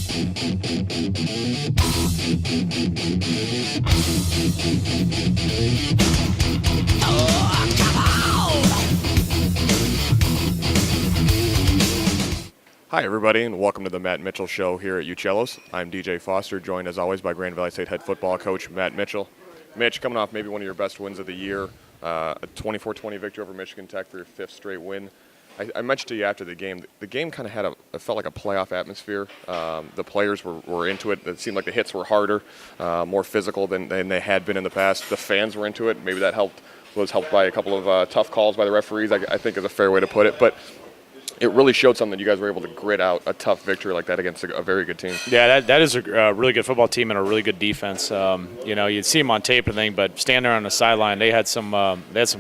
Hi, everybody, and welcome to the Matt Mitchell Show here at Uccellos. I'm DJ Foster, joined as always by Grand Valley State head football coach Matt Mitchell. Mitch, coming off maybe one of your best wins of the year, a 24-20 victory over Michigan Tech for your fifth straight win. I mentioned to you after the game kind of it felt like a playoff atmosphere. The players were into it. It seemed like the hits were harder, more physical than they had been in the past. The fans were into it. Maybe that was helped by a couple of tough calls by the referees, I think is a fair way to put it. But it really showed something that you guys were able to grit out a tough victory like that against a very good team. Yeah, that is a really good football team and a really good defense. You'd see them on tape and thing, but standing there on the sideline, they had some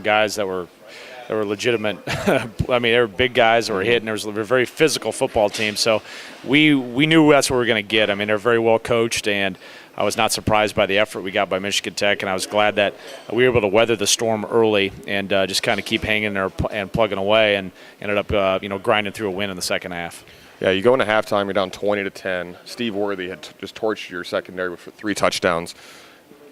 guys that were legitimate. I mean, they were big guys that were hitting. They were a very physical football team. So we knew that's what we were going to get. I mean, they're very well coached, and I was not surprised by the effort we got by Michigan Tech, and I was glad that we were able to weather the storm early and just kind of keep hanging there and plugging away, and ended up grinding through a win in the second half. Yeah, you go into halftime, you're down 20-10. Steve Worthy had just torched your secondary with 3 touchdowns.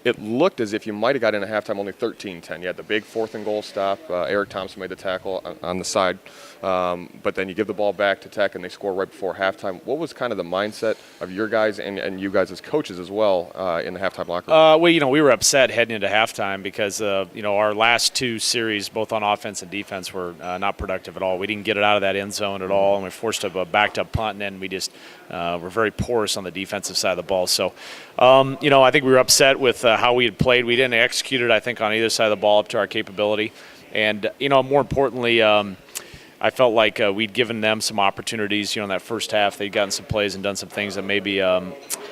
It looked as if you might have got into halftime only 13-10. You had the big 4th and goal stop. Eric Thompson made the tackle on the side. But then you give the ball back to Tech, and they score right before halftime. What was kind of the mindset of your guys and you guys as coaches as well in the halftime locker room? We were upset heading into halftime because, our last 2 series, both on offense and defense, were not productive at all. We didn't get it out of that end zone at all, and we forced a backed-up punt, and then we just were very porous on the defensive side of the ball. So, I think we were upset with how we had played. We didn't execute it, I think, on either side of the ball up to our capability. And, more importantly, I felt like we'd given them some opportunities, in that first half. They'd gotten some plays and done some things that maybe, we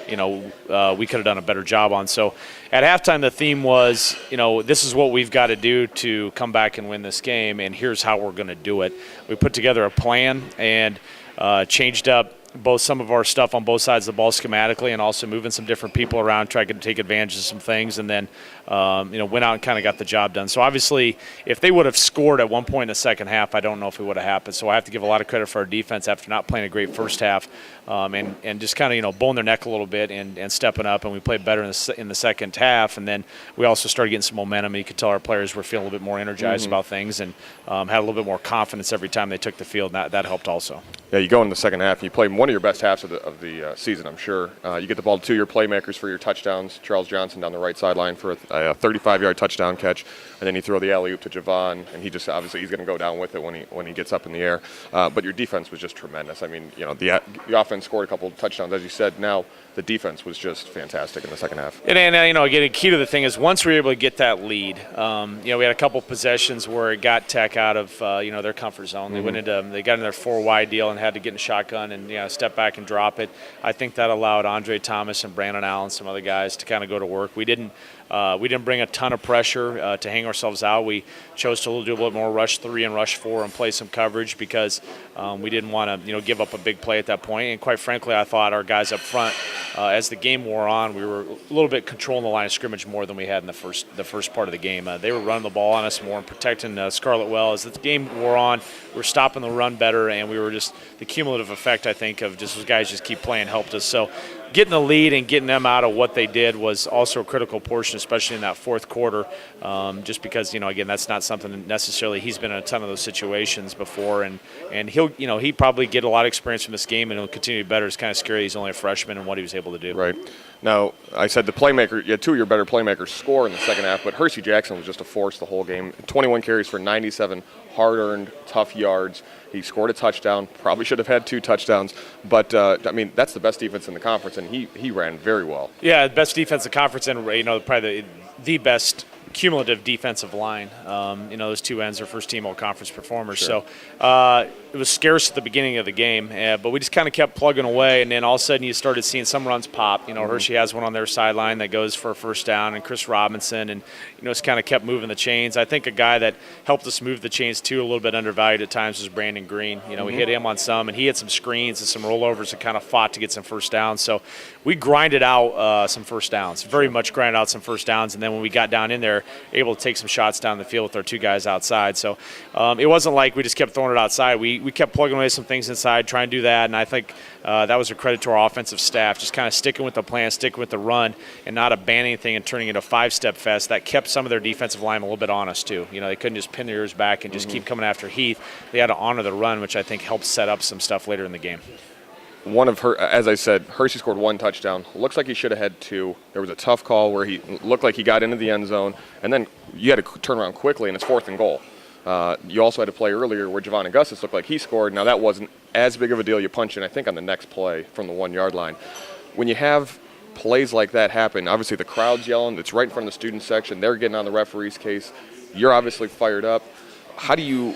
could have done a better job on. So at halftime, the theme was, this is what we've got to do to come back and win this game, and here's how we're going to do it. We put together a plan and changed up both some of our stuff on both sides of the ball schematically, and also moving some different people around, trying to take advantage of some things, and then went out and kind of got the job done. So obviously, if they would have scored at one point in the second half, I don't know if it would have happened. So I have to give a lot of credit for our defense after not playing a great first half, and just kind of bowing their neck a little bit and stepping up, and we played better in the second half. And then we also started getting some momentum. You could tell our players were feeling a little bit more energized about things, and had a little bit more confidence every time they took the field. And that helped also. Yeah, you go in the second half, and you play one of your best halves of the season, I'm sure. You get the ball to 2 of your playmakers for your touchdowns. Charles Johnson down the right sideline for a 35-yard touchdown catch, and then you throw the alley-oop to Javon, and he's going to go down with it when he gets up in the air. But your defense was just tremendous. I mean, the offense scored a couple of touchdowns, as you said. Now the defense was just fantastic in the second half. And again, key to the thing is once we were able to get that lead, we had a couple possessions where it got Tech out of their comfort zone. They got in their 4-wide deal and had to get in shotgun and step back and drop it. I think that allowed Andre Thomas and Brandon Allen, some other guys, to kind of go to work. We didn't bring a ton of pressure to hang ourselves out. We chose to do a little bit more rush 3 and rush 4 and play some coverage because we didn't want to give up a big play at that point. And quite frankly, I thought our guys up front, as the game wore on, we were a little bit controlling the line of scrimmage more than we had in the first part of the game. They were running the ball on us more and protecting Scarlett well. As the game wore on, we were stopping the run better, and we were just the cumulative effect, I think, of just those guys just keep playing helped us. So getting the lead and getting them out of what they did was also a critical portion, especially in that fourth quarter, just because, again, that's not something necessarily he's been in a ton of those situations before, and he'd probably get a lot of experience from this game, and he'll continue to be better. It's kind of scary he's only a freshman and what he was able to do. Right. Now, I said you had 2 of your better playmakers score in the second half, but Hersey Jackson was just a force the whole game. 21 carries for 97 hard-earned, tough yards. He scored a touchdown, probably should have had 2 touchdowns, but, that's the best defense in the conference, and he ran very well. Yeah, best defense in the conference, and, probably the best cumulative defensive line. Those 2 ends are first-team all-conference performers. Sure. So it was scarce at the beginning of the game, but we just kind of kept plugging away, and then all of a sudden you started seeing some runs pop. Hershey has one on their sideline that goes for a first down, and Chris Robinson, and it's kind of kept moving the chains. I think a guy that helped us move the chains too, a little bit undervalued at times, was Brandon Green. We hit him on some, and he had some screens and some rollovers and kind of fought to get some first downs. So we grinded out some first downs, very much grinded out some first downs, and then when we got down in there, there, able to take some shots down the field with our 2 guys outside. So it wasn't like we just kept throwing it outside. We kept plugging away some things inside, trying to do that, and I think that was a credit to our offensive staff, just kind of sticking with the plan, sticking with the run, and not abandoning anything and turning it a 5-step fest. That kept some of their defensive line a little bit honest too. They couldn't just pin their ears back and just keep coming after Heath. They had to honor the run, which I think helped set up some stuff later in the game. As I said, Hershey scored 1 touchdown. Looks like he should have had 2. There was a tough call where he looked like he got into the end zone, and then you had to turn around quickly, and it's 4th and goal. You also had a play earlier where Javon Augustus looked like he scored. Now, that wasn't as big of a deal. You punch in, I think, on the next play from the 1-yard line. When you have plays like that happen, obviously the crowd's yelling. It's right in front of the student section. They're getting on the referee's case. You're obviously fired up. How do you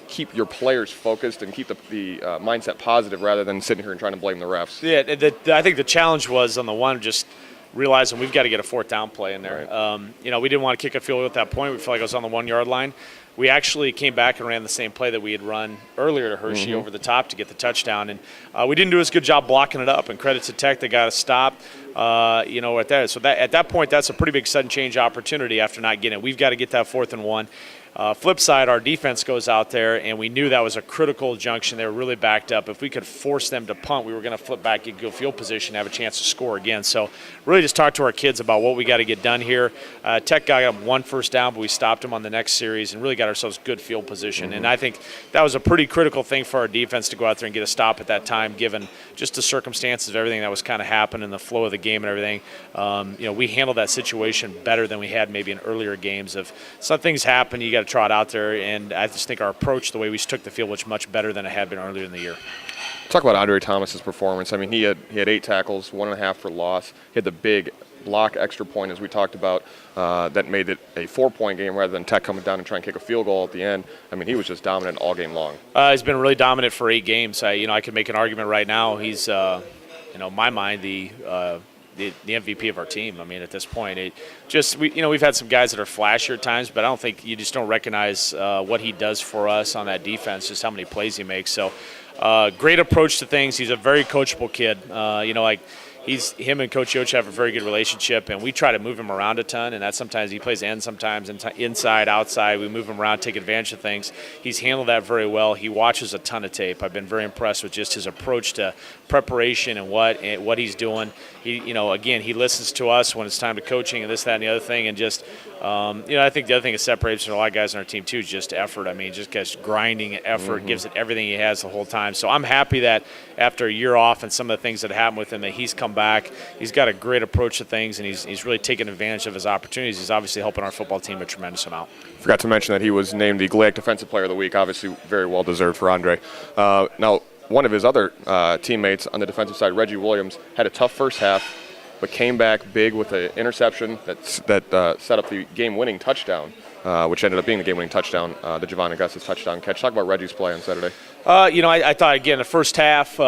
keep your players focused and keep the mindset positive rather than sitting here and trying to blame the refs? Yeah, I think the challenge was, on the one, just realizing we've got to get a 4th down play in there. Right. We didn't want to kick a field goal at that point. We felt like it was on the 1-yard line. We actually came back and ran the same play that we had run earlier to Hershey over the top to get the touchdown. And we didn't do as good job blocking it up. And credit to Tech, they got us stopped, at that. So at that point, that's a pretty big sudden change opportunity after not getting it. We've got to get that 4th and 1. Flip side, our defense goes out there, and we knew that was a critical junction. They were really backed up. If we could force them to punt, we were going to flip back, get good field position, have a chance to score again. So really just talk to our kids about what we got to get done here. Tech got up 1 first down, but we stopped them on the next series and really got ourselves good field position. And I think that was a pretty critical thing for our defense to go out there and get a stop at that time, given just the circumstances of everything that was kind of happening, the flow of the game and everything. We handled that situation better than we had maybe in earlier games. Of some things happen, you got to trot out there, and I just think our approach, the way we took the field, was much better than it had been earlier in the year. Talk about Andre Thomas's performance. I mean, he had 8 tackles, 1.5 for loss. He had the big block extra point, as we talked about, that made it a 4-point game rather than Tech coming down and trying to kick a field goal at the end. I mean, he was just dominant all game long. He's been really dominant for 8 games. I could make an argument right now. He's, in my mind, the MVP of our team. I mean, at this point, we've had some guys that are flashier at times, but I don't think you just don't recognize what he does for us on that defense, just how many plays he makes. So, great approach to things. He's a very coachable kid. Him and Coach Yoch have a very good relationship, and we try to move him around a ton, and that sometimes he plays end, sometimes inside, outside. We move him around, take advantage of things. He's handled that very well. He watches a ton of tape. I've been very impressed with just his approach to preparation and what he's doing. He listens to us when it's time to coaching and this, that, and the other thing, and just I think the other thing that separates from a lot of guys on our team too is just effort. I mean, just gets grinding effort, gives it everything he has the whole time. So I'm happy that after a year off and some of the things that happened with him, that he's come back. He's got a great approach to things, and he's really taken advantage of his opportunities. He's obviously helping our football team a tremendous amount. Forgot to mention that he was named the GLIAC Defensive Player of the Week. Obviously, very well deserved for Andre. Now, one of his other teammates on the defensive side, Reggie Williams, had a tough first half, but came back big with an interception that set up the game-winning touchdown, which ended up being the game-winning touchdown, the Javon Augustus touchdown catch. Talk about Reggie's play on Saturday. I thought, again, the first half,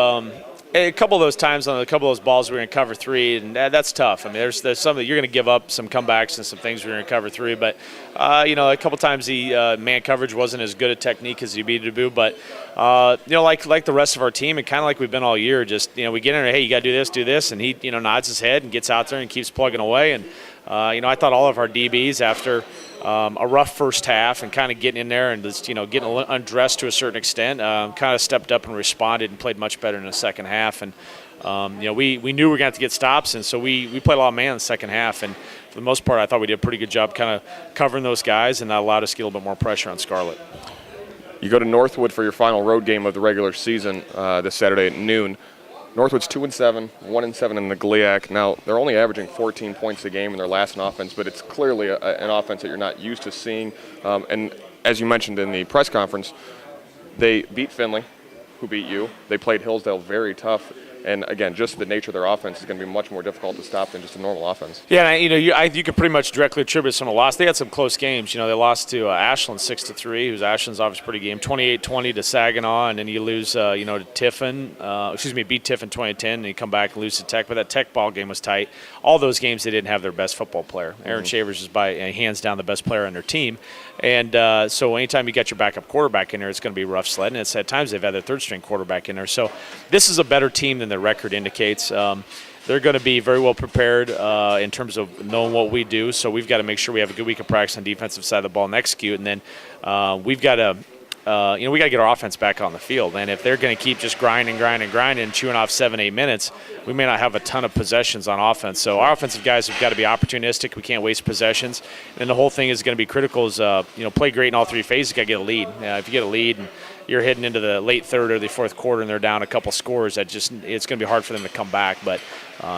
a couple of those times on a couple of those balls we were in cover 3, and that's tough. I mean, there's some that you're going to give up some comebacks and some things we're in cover 3, but a couple times the man coverage wasn't as good a technique as you needed to do. But like the rest of our team, and kind of like we've been all year, just we get in there, hey, you got to do this, and he nods his head and gets out there and keeps plugging away. And I thought all of our DBs after a rough first half and kind of getting in there and just getting undressed to a certain extent, kind of stepped up and responded and played much better in the second half. And we knew we were going to have to get stops, and so we played a lot of man in the second half. And for the most part, I thought we did a pretty good job kind of covering those guys, and that allowed us to get a little bit more pressure on Scarlett. You go to Northwood for your final road game of the regular season this Saturday at noon. Northwood's 2-7, 1-7 in the GLIAC. Now, they're only averaging 14 points a game in their last offense, but it's clearly an offense that you're not used to seeing. And as you mentioned in the press conference, they beat Finley, who beat you. They played Hillsdale very tough. And, again, just the nature of their offense is going to be much more difficult to stop than just a normal offense. Yeah, you could pretty much directly attribute some of the loss. They had some close games. They lost to Ashland 6-3, who's Ashland's obviously pretty game, 28-20 to Saginaw, and then you lose, to Tiffin. Beat Tiffin 20-10, and you come back and lose to Tech. But that Tech ball game was tight. All those games, they didn't have their best football player. Aaron Shavers is by hands down the best player on their team. And so anytime you got your backup quarterback in there, it's going to be rough sledding. And at times they've had their third-string quarterback in there. So this is a better team than their record indicates. they're going to be very well prepared in terms of knowing what we do. So we've got to make sure we have a good week of practice on the defensive side of the ball and execute. And then we've got to we got to get our offense back on the field. And if they're going to keep just grinding, chewing off 7-8 minutes, we may not have a ton of possessions on offense. So our offensive guys have got to be opportunistic. We can't waste possessions. And the whole thing is going to be critical is, play great in all three phases. You got to get a lead. If you get a lead and you're heading into the late third or the fourth quarter and they're down a couple scores, it's going to be hard for them to come back. But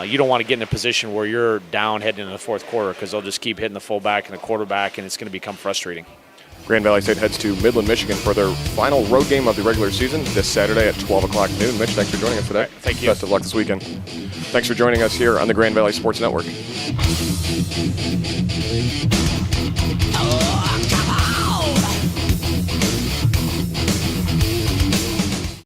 you don't want to get in a position where you're down heading into the fourth quarter because they'll just keep hitting the fullback and the quarterback, and it's going to become frustrating. Grand Valley State heads to Midland, Michigan for their final road game of the regular season this Saturday at 12 o'clock noon. Mitch, thanks for joining us today. Thank you. Best of luck this weekend. Thanks for joining us here on the Grand Valley Sports Network. Oh,